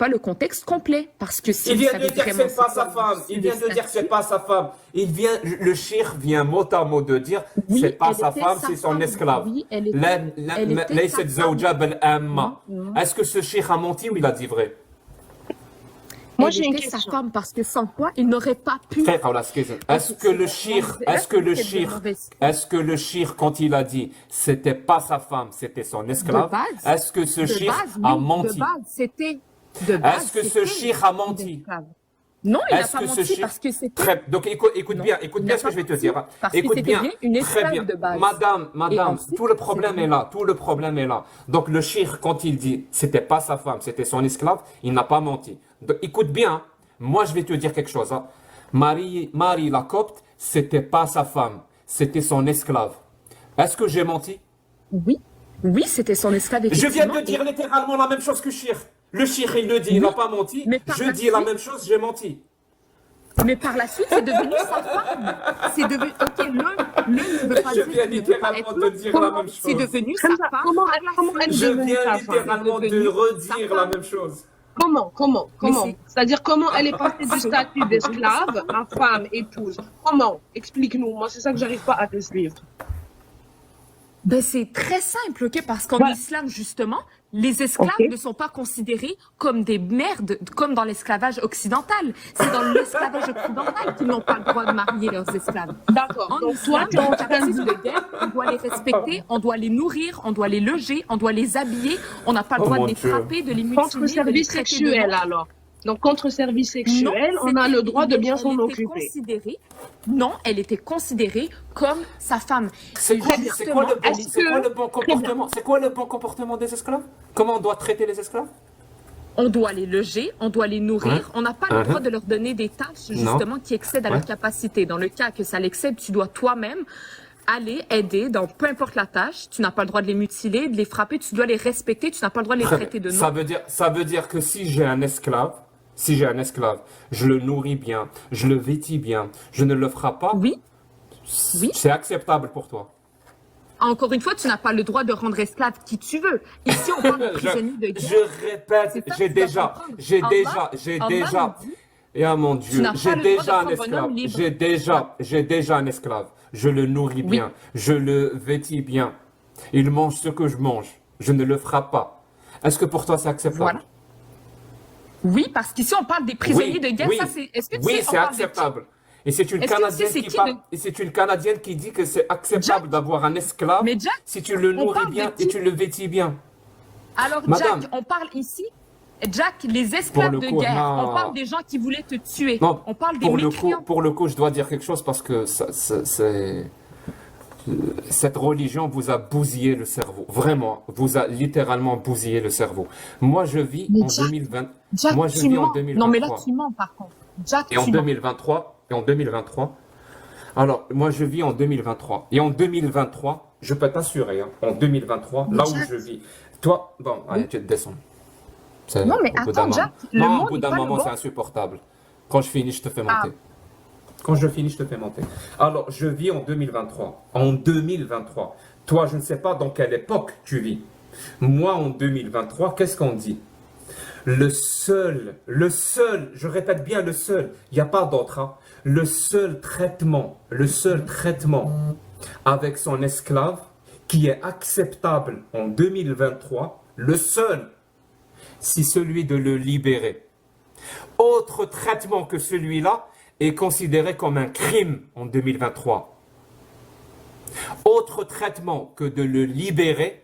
pas le contexte complet. Parce que si Il vous vient savez de dire que vraiment c'est pas c'est sa quoi femme. Il vient de dire que c'est statut, pas sa femme. Le shir vient mot à mot de dire c'est oui, pas elle sa était femme, sa c'est son femme. esclave. Oui, elle était sa Laysat femme. zawja bal amma. Non, non. Est-ce que ce shir a menti ou il a dit vrai? Moi, Elle j'ai une était sa question. femme parce que sans quoi il n'aurait pas pu. Frère, voilà, est-ce que le shir, est-ce que le shir, quand il a dit c'était pas sa femme, c'était son esclave, est-ce que ce shir a menti? Est-ce que ce shir a menti? Non, il n'a Est-ce pas que ce menti shir... parce que c'était... Donc écoute Non, bien il n'a ce que pas je vais te menti dire. parce que Écoute c'était bien, bien une très esclave bien. de base. Et Madame, ensuite, tout le problème c'est est là, tout le problème est là. Donc le shir, quand il dit c'était pas sa femme, c'était son esclave, il n'a pas menti. Donc écoute bien, moi je vais te dire quelque chose. Hein. Marie la copte, c'était pas sa femme, c'était son esclave. Est-ce que j'ai menti? Oui, oui, c'était son esclave, Je viens de effectivement. dire littéralement la même chose que Shir. Le Shir, il le dit, il Oui, n'a pas menti. mais par Je la dis la suite- même chose, j'ai menti. Mais par la suite, c'est devenu sa femme. C'est devenu... Ok, l'un ne veut pas Je dire viens qu'il ne veut pas littéralement être de dire la même C'est chose. devenu sa Hamza, femme comment par elle, la comment elle suite. est Je devenue viens ta femme? littéralement C'est de devenu redire sa la femme. même chose. Comment? Mais c'est... C'est-à-dire, comment elle est passée du statut d'esclave à femme, épouse? Comment? Explique-nous. Moi, c'est ça que j'arrive pas à te suivre. Ben, c'est très simple, ok? Parce qu'en Ouais. islam, justement, les esclaves Ok. ne sont pas considérés comme des merdes, comme dans l'esclavage occidental. C'est dans l'esclavage occidental qu'ils n'ont pas le droit de marier leurs esclaves. D'accord. En Donc, islam, toi, tu es dans en le train capitalisme de... de guerre, on doit les respecter, on doit les nourrir, on doit les loger, on doit les habiller, on n'a pas le Oh droit mon de les Dieu. frapper, de les mutiler, Contre de les service traiter de sexuel, nom. alors. Donc, contre service Non, sexuel, on a c'était- le droit de bien elle s'en était occuper. considérée- Non, elle était considérée comme sa femme. C'est quoi, Et c'est quoi le bon, Est-ce c'est quoi que- le bon comportement? C'est quoi le bon comportement des esclaves? Comment on doit traiter les esclaves? On doit les loger, on doit les nourrir. On n'a pas le droit de leur donner des tâches justement qui excèdent à leur capacité. Dans le cas que ça l'excède, tu dois toi-même aller aider dans peu importe la tâche. Tu n'as pas le droit de les mutiler, de les frapper. Tu dois les respecter. Tu n'as pas le droit de les Très traiter de bien. nom. Ça veut dire que si j'ai un esclave, je le nourris bien, je le vêtis bien, je ne le frappe pas, Oui. Oui. c'est acceptable pour toi. Encore une fois, tu n'as pas le droit de rendre esclave qui tu veux. Ici, on parle de prisonniers de guerre. Je répète, C'est ça j'ai que tu dois déjà, comprendre. j'ai Allah déjà, nous dit, et ah mon tu Dieu, n'as j'ai pas le droit déjà un d'être un esclave, bonhomme libre. j'ai déjà un esclave, je le nourris bien, je le vêtis bien, il mange ce que je mange, je ne le frappe pas. Est-ce que pour toi c'est acceptable? Voilà. Oui, parce qu'ici, on parle des prisonniers de guerre. Ça, c'est... Est-ce que tu oui, sais, on c'est parle de qui? acceptable. Et c'est une Est-ce que tu sais Canadienne c'est qui qui parle, de- et c'est une Canadienne qui dit que c'est acceptable Jack. d'avoir un esclave Mais Jack, si tu le on nourris parle de bien qui? et tu le vêtis bien. Alors, Madame. Jack, on parle ici, Jack, les esclaves Pour le de coup, guerre. non. On parle des gens qui voulaient te tuer. Non, On parle des pour le mécréants. coup, je dois dire quelque chose parce que cette religion vous a bousillé le cerveau. Vraiment, vous a littéralement bousillé le cerveau. Moi, je vis Mais en Jack, 2020. Jack, Moi, je tu vis en mens. 2023. Non, mais là, tu mens, par contre. Jack, Et en tu mens. 2023, alors, moi, je vis en 2023. Et en 2023, je peux t'assurer, hein, en 2023, Mais là où Jack. je vis. Toi, bon, allez, tu te descends. Non, mais Au bout attends, d'un Jack, moment. le Non, monde au bout n'est d'un pas le moment, bon. c'est insupportable. Quand je finis, je te fais Ah. monter. Quand je finis, je te fais monter. Alors, je vis en 2023. En 2023. Toi, je ne sais pas dans quelle époque tu vis. Moi, en 2023, qu'est-ce qu'on dit? Le seul, je répète bien le seul, il n'y a pas d'autre, hein. Le seul traitement avec son esclave qui est acceptable en 2023, le seul, c'est celui de le libérer. Autre traitement que celui-là est considéré comme un crime en 2023. Autre traitement que de le libérer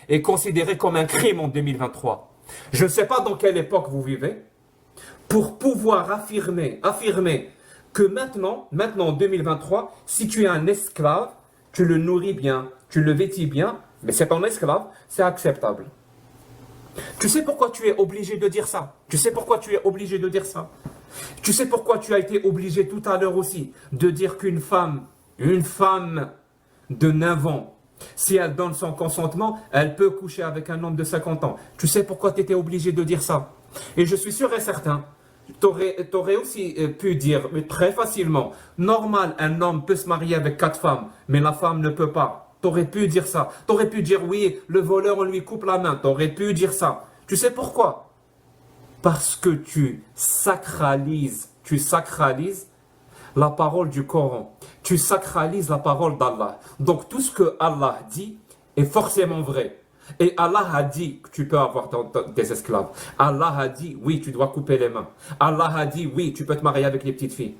est considéré comme un crime en 2023. Je ne sais pas dans quelle époque vous vivez, pour pouvoir affirmer que maintenant en 2023, si tu es un esclave, tu le nourris bien, tu le vêtis bien, mais c'est ton esclave, c'est acceptable. Tu sais pourquoi tu es obligé de dire ça? Tu sais pourquoi tu es obligé de dire ça? Tu sais pourquoi tu as été obligé tout à l'heure aussi de dire qu'une femme de 9 ans, si elle donne son consentement, elle peut coucher avec un homme de 50 ans. Tu sais pourquoi tu étais obligé de dire ça? Et je suis sûr et certain, tu aurais aussi pu dire mais très facilement, normal, un homme peut se marier avec 4 femmes, mais la femme ne peut pas. Tu aurais pu dire ça. Tu aurais pu dire oui, le voleur, on lui coupe la main. Tu aurais pu dire ça. Tu sais pourquoi? Parce que tu sacralises la parole du Coran. Tu sacralises la parole d'Allah. Donc tout ce que Allah dit est forcément vrai. Et Allah a dit que tu peux avoir des esclaves. Allah a dit, oui, tu dois couper les mains. Allah a dit, oui, tu peux te marier avec les petites filles.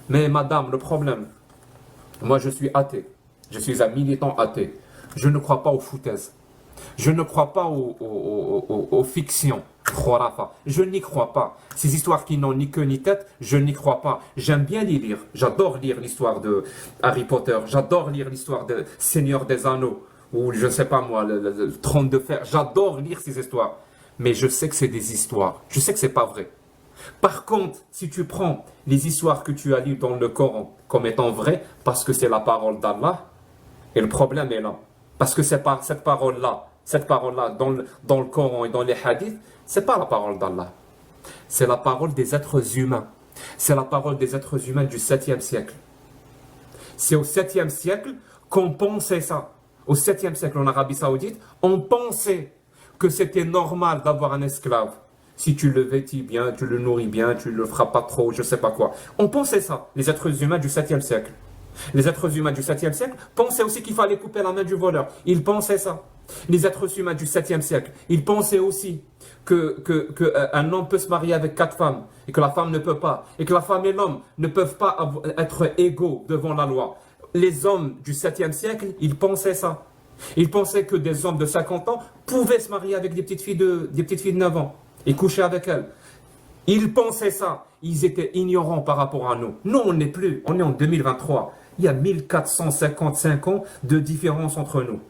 Mais madame, le problème, moi je suis athée. Je suis un militant athée. Je ne crois pas aux foutaises. Je ne crois pas aux fictions. Je n'y crois pas. Ces histoires qui n'ont ni queue ni tête, je n'y crois pas. J'aime bien les lire. J'adore lire l'histoire de Harry Potter. J'adore lire l'histoire de Seigneur des Anneaux. Ou je ne sais pas moi, le Trône de Fer. J'adore lire ces histoires. Mais je sais que c'est des histoires. Je sais que c'est pas vrai. Par contre, si tu prends les histoires que tu as lues dans le Coran comme étant vraies, parce que c'est la parole d'Allah, et le problème est là. Parce que c'est pas cette parole-là dans le Coran et dans les hadiths, c'est pas la parole d'Allah. C'est la parole des êtres humains. C'est la parole des êtres humains du 7e siècle. C'est au 7e siècle qu'on pensait ça. Au 7e siècle en Arabie Saoudite, on pensait que c'était normal d'avoir un esclave. Si tu le vêtis bien, tu le nourris bien, tu le frappes pas trop, je sais pas quoi. On pensait ça, les êtres humains du 7e siècle. Les êtres humains du 7e siècle pensaient aussi qu'il fallait couper la main du voleur. Ils pensaient ça. Les êtres humains du 7e siècle, ils pensaient aussi qu'un homme peut se marier avec 4 femmes et que la femme ne peut pas. Et que la femme et l'homme ne peuvent pas être égaux devant la loi. Les hommes du 7e siècle, ils pensaient ça. Ils pensaient que des hommes de 50 ans pouvaient se marier avec des petites filles de 9 ans et coucher avec elles. Ils pensaient ça. Ils étaient ignorants par rapport à nous. Nous, on n'est plus. On est en 2023. Il y a 1455 ans de différence entre nous.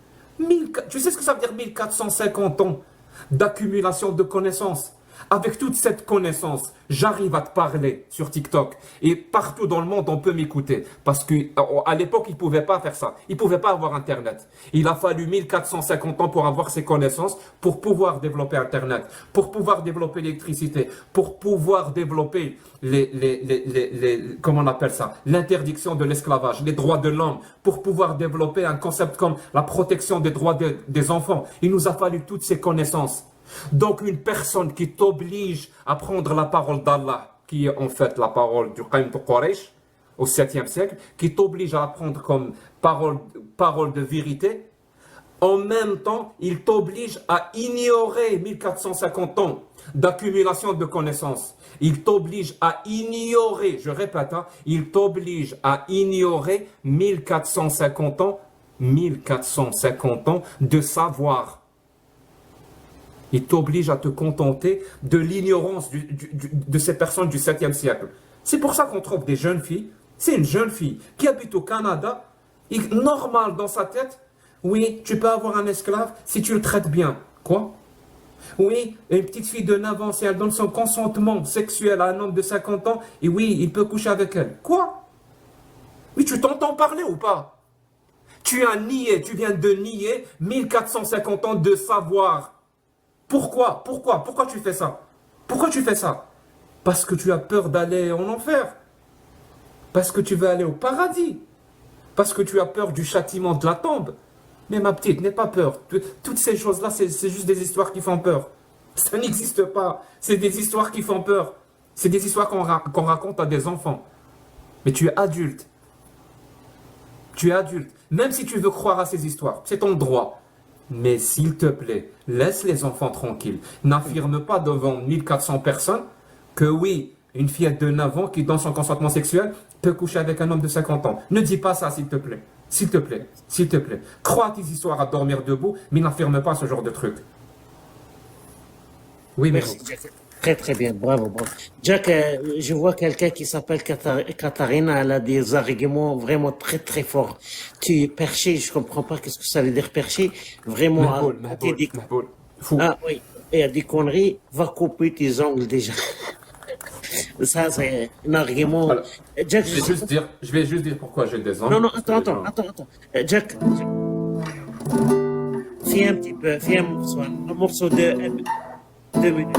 Tu sais ce que ça veut dire 1450 ans d'accumulation de connaissances? Avec toute cette connaissance, j'arrive à te parler sur TikTok. Et partout dans le monde, on peut m'écouter. Parce qu'à l'époque, ils ne pouvaient pas faire ça. Ils ne pouvaient pas avoir Internet. Il a fallu 1450 ans pour avoir ces connaissances, pour pouvoir développer Internet, pour pouvoir développer l'électricité, pour pouvoir développer comment on appelle ça, l'interdiction de l'esclavage, les droits de l'homme, pour pouvoir développer un concept comme la protection des droits des enfants. Il nous a fallu toutes ces connaissances. Donc une personne qui t'oblige à prendre la parole d'Allah, qui est en fait la parole du Qaim de Quraysh au 7e siècle, qui t'oblige à la prendre comme parole de vérité, en même temps, il t'oblige à ignorer 1450 ans d'accumulation de connaissances. Il t'oblige à ignorer, je répète, il t'oblige à ignorer 1450 ans de savoir. Il t'oblige à te contenter de l'ignorance de ces personnes du 7e siècle. C'est pour ça qu'on trouve des jeunes filles. C'est une jeune fille qui habite au Canada, et normal dans sa tête. Oui, tu peux avoir un esclave si tu le traites bien. Quoi? Oui, une petite fille de 9 ans, si elle donne son consentement sexuel à un homme de 50 ans, et oui, il peut coucher avec elle. Quoi? Oui, tu t'entends parler ou pas? Tu viens de nier 1450 ans de savoir. Pourquoi tu fais ça? Pourquoi tu fais ça? Parce que tu as peur d'aller en enfer. Parce que tu veux aller au paradis. Parce que tu as peur du châtiment de la tombe. Mais ma petite, n'aie pas peur. Toutes ces choses-là, c'est juste des histoires qui font peur. Ça n'existe pas. C'est des histoires qui font peur. C'est des histoires qu'on raconte à des enfants. Mais tu es adulte. Tu es adulte. Même si tu veux croire à ces histoires, c'est ton droit. Mais s'il te plaît, laisse les enfants tranquilles. N'affirme pas devant 1400 personnes que oui, une fillette de 9 ans qui donne son consentement sexuel peut coucher avec un homme de 50 ans. Ne dis pas ça, s'il te plaît. S'il te plaît, s'il te plaît. Crois à tes histoires à dormir debout, mais n'affirme pas ce genre de truc. Oui, merci. Jack. Très très bien, bravo. Jack, je vois quelqu'un qui s'appelle Katharina, elle a des arguments vraiment très très forts. Tu es perché, je comprends pas qu'est-ce que ça veut dire perché. Vraiment. Fou. Ah oui, et a des conneries, va couper tes ongles déjà. Ça, c'est un argument. Alors, Jack, je vais juste dire pourquoi j'ai des ongles. Non, attends. Jack, fais un petit peu, fais un morceau de 2 minutes.